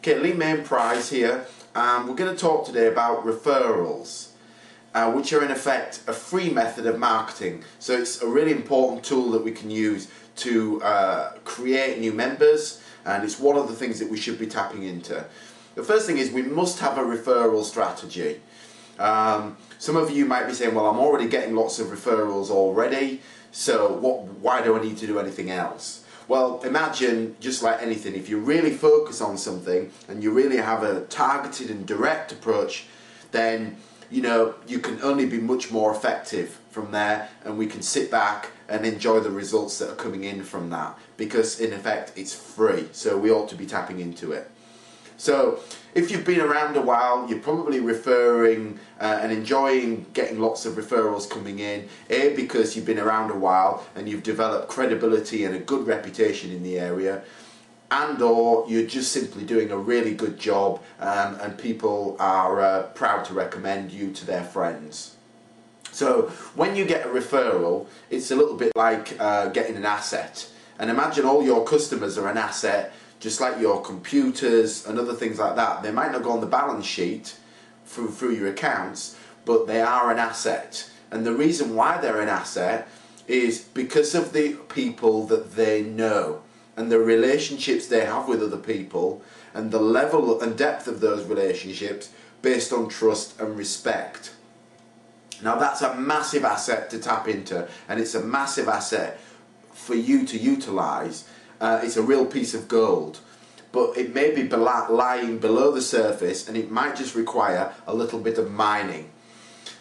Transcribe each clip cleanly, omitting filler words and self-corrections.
Okay, Lee Main Prize here. We're going to talk today about referrals, which are in effect a free method of marketing. So it's a really important tool that we can use to create new members, and it's one of the things that we should be tapping into. The first thing is we must have a referral strategy. Some of you might be saying, well, I'm already getting lots of referrals already, so why do I need to do anything else? Well, imagine, just like anything, if you really focus on something and you really have a targeted and direct approach, then you can only be much more effective from there, and we can sit back and enjoy the results that are coming in from that, because in effect it's free, so we ought to be tapping into it. So if you've been around a while, you're probably referring and enjoying getting lots of referrals coming in, because you've been around a while and you've developed credibility and a good reputation in the area, and or you're just simply doing a really good job, and people are proud to recommend you to their friends. So when you get a referral, it's a little bit like getting an asset. And imagine all your customers are an asset, just like your computers and other things like that. They might not go on the balance sheet through your accounts, but they are an asset. And the reason why they're an asset is because of the people that they know and the relationships they have with other people, and the level and depth of those relationships based on trust and respect. Now that's a massive asset to tap into, and it's a massive asset for you to utilize. It's a real piece of gold, but it may be lying below the surface, and it might just require a little bit of mining.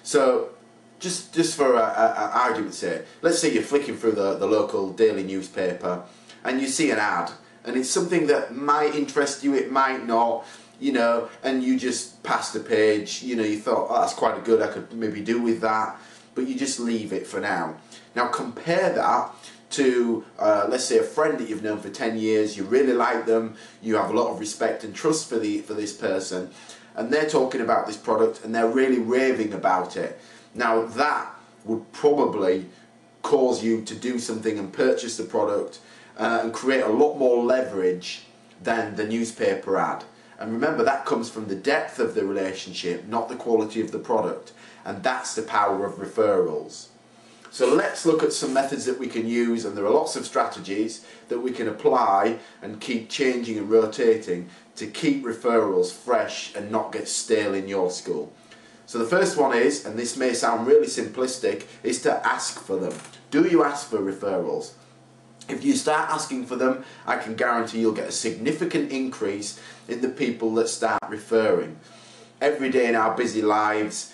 So just for argument's sake, let's say you're flicking through the local daily newspaper and you see an ad, and it's something that might interest you, it might not, and you just pass the page. You thought, oh, that's quite good, I could maybe do with that, but you just leave it for now. Now compare that to, let's say, a friend that you've known for 10 years, you really like them, you have a lot of respect and trust for this person, and they're talking about this product and they're really raving about it. Now that would probably cause you to do something and purchase the product and create a lot more leverage than the newspaper ad. And remember, that comes from the depth of the relationship, not the quality of the product, and that's the power of referrals. So let's look at some methods that we can use, and there are lots of strategies that we can apply and keep changing and rotating to keep referrals fresh and not get stale in your school. So the first one is, and this may sound really simplistic, is to ask for them. Do you ask for referrals? If you start asking for them, I can guarantee you'll get a significant increase in the people that start referring. Every day in our busy lives,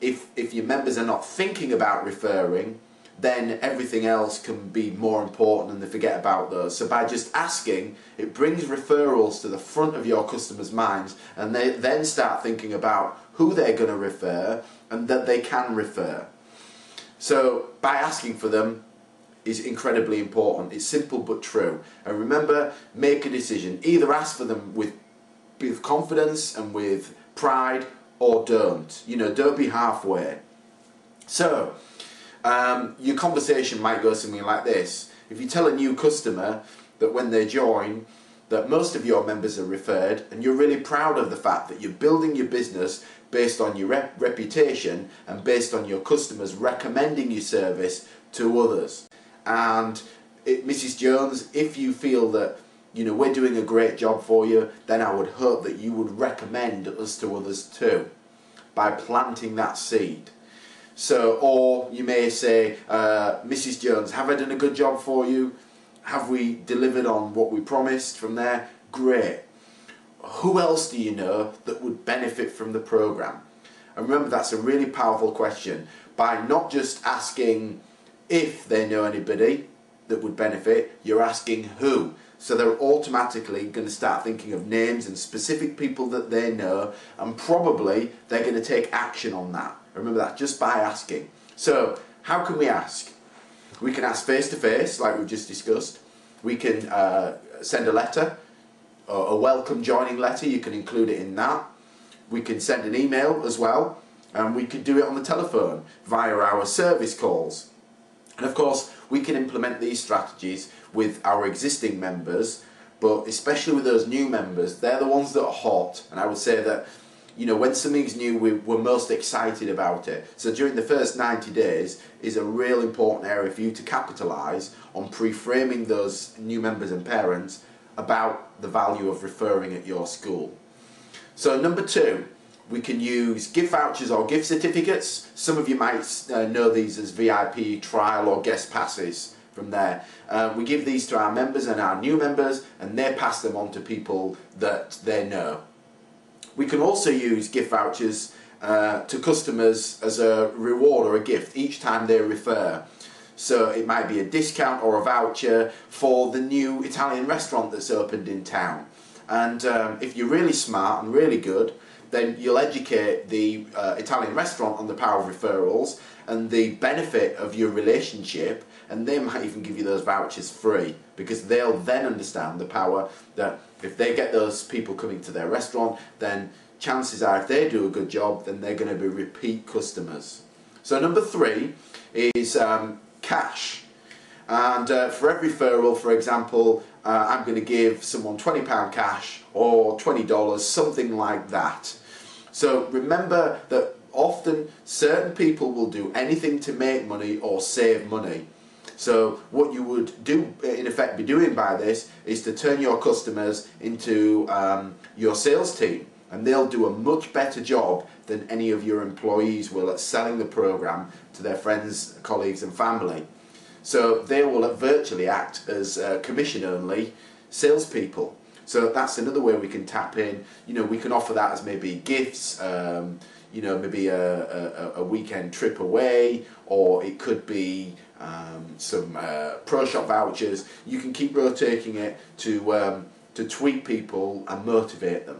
if your members are not thinking about referring, then everything else can be more important and they forget about those. So by just asking, it brings referrals to the front of your customers' minds, and they then start thinking about who they're going to refer and that they can refer. So by asking for them is incredibly important. It's simple but true. And remember, make a decision. Either ask for them with confidence and with pride, or don't. Don't be halfway. So your conversation might go something like this. If you tell a new customer that when they join that most of your members are referred, and you're really proud of the fact that you're building your business based on your reputation and based on your customers recommending your service to others. And Mrs. Jones, if you feel that we're doing a great job for you, then I would hope that you would recommend us to others too, by planting that seed. So, or you may say, Mrs. Jones, have I done a good job for you? Have we delivered on what we promised from there? Great. Who else do you know that would benefit from the program? And remember, that's a really powerful question. By not just asking if they know anybody that would benefit, you're asking who. So they're automatically going to start thinking of names and specific people that they know, and probably they're going to take action on that. Remember that, just by asking. So how can we ask? We can ask face to face, like we've just discussed. We can send a letter, or a welcome joining letter. You can include it in that. We can send an email as well, and we could do it on the telephone via our service calls. And of course, we can implement these strategies with our existing members but especially with those new members, they're the ones that are hot. And I would say that, when something's new, we're most excited about it. So during the first 90 days is a real important area for you to capitalise on pre-framing those new members and parents about the value of referring at your school. So number 2, we can use gift vouchers or gift certificates. Some of you might know these as VIP, trial or guest passes from there. We give these to our members and our new members, and they pass them on to people that they know. We can also use gift vouchers to customers as a reward or a gift each time they refer. So it might be a discount or a voucher for the new Italian restaurant that's opened in town. And if you're really smart and really good, then you'll educate the Italian restaurant on the power of referrals and the benefit of your relationship, and they might even give you those vouchers free, because they'll then understand the power that if they get those people coming to their restaurant, then chances are if they do a good job, then they're going to be repeat customers. So number 3 is cash. And for every referral, for example, I'm going to give someone £20 cash or $20, something like that. So remember that often certain people will do anything to make money or save money. So what you would do, in effect, be doing by this is to turn your customers into your sales team, and they'll do a much better job than any of your employees will at selling the program to their friends, colleagues and family. So they will virtually act as commission-only salespeople. So that's another way we can tap in. We can offer that as maybe gifts, maybe a weekend trip away, or it could be some pro shop vouchers. You can keep rotating it to tweak people and motivate them.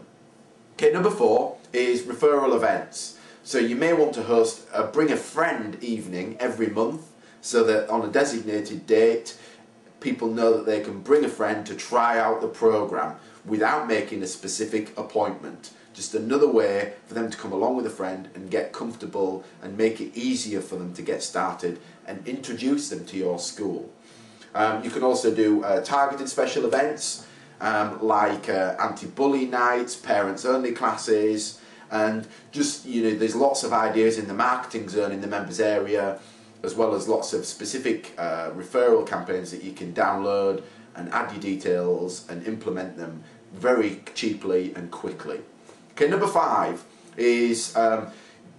Okay, number 4 is referral events. So you may want to host a bring a friend evening every month, so that on a designated date people know that they can bring a friend to try out the program without making a specific appointment. Just another way for them to come along with a friend and get comfortable and make it easier for them to get started and introduce them to your school. You can also do targeted special events like anti-bully nights, parents-only classes, and just, there's lots of ideas in the marketing zone in the members area, as well as lots of specific referral campaigns that you can download and add your details and implement them very cheaply and quickly. Okay, number 5 is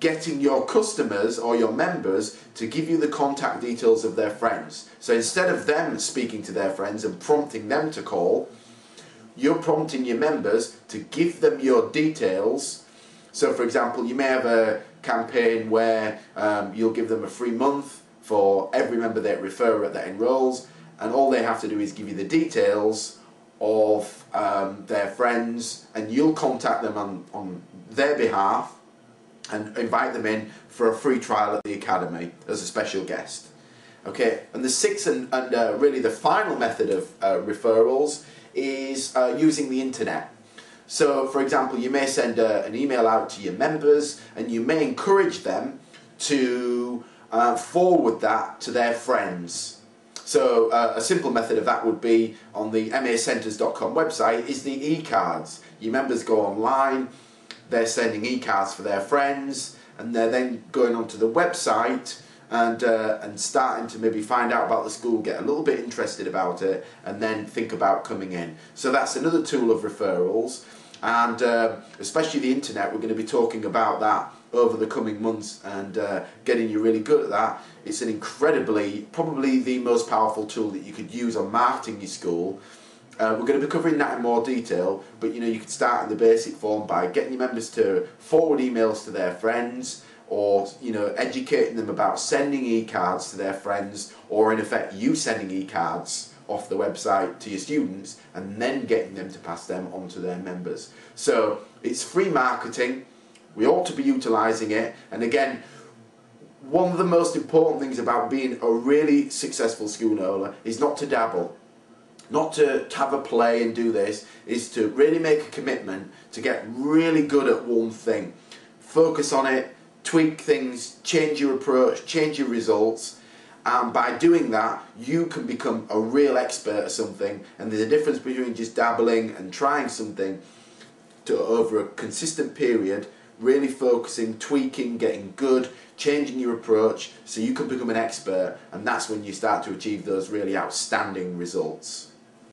getting your customers or your members to give you the contact details of their friends. So instead of them speaking to their friends and prompting them to call, you're prompting your members to give them your details. So for example, you may have a campaign where you'll give them a free month for every member that that enrolls, and all they have to do is give you the details of their friends, and you'll contact them on their behalf and invite them in for a free trial at the Academy as a special guest. Okay, and the 6th and really the final method of referrals is using the internet. So for example, you may send an email out to your members, and you may encourage them to forward that to their friends. So a simple method of that would be on the macenters.com website is the e-cards. Your members go online, they're sending e-cards for their friends, and they're then going onto the website and starting to maybe find out about the school, get a little bit interested about it, and then think about coming in. So that's another tool of referrals, and especially the internet, we're going to be talking about that over the coming months and getting you really good at that. It's an incredibly, probably the most powerful tool that you could use on marketing your school. We're going to be covering that in more detail, but you could start in the basic form by getting your members to forward emails to their friends, or educating them about sending e-cards to their friends, or in effect you sending e-cards off the website to your students and then getting them to pass them on to their members. So it's free marketing. We ought to be utilising it, and again, one of the most important things about being a really successful school owner is not to dabble. Not to have a play and do this, is to really make a commitment to get really good at one thing. Focus on it, tweak things, change your approach, change your results, By doing that, you can become a real expert at something, and there's a difference between just dabbling and trying something to over a consistent period, really focusing, tweaking, getting good, changing your approach so you can become an expert, and that's when you start to achieve those really outstanding results.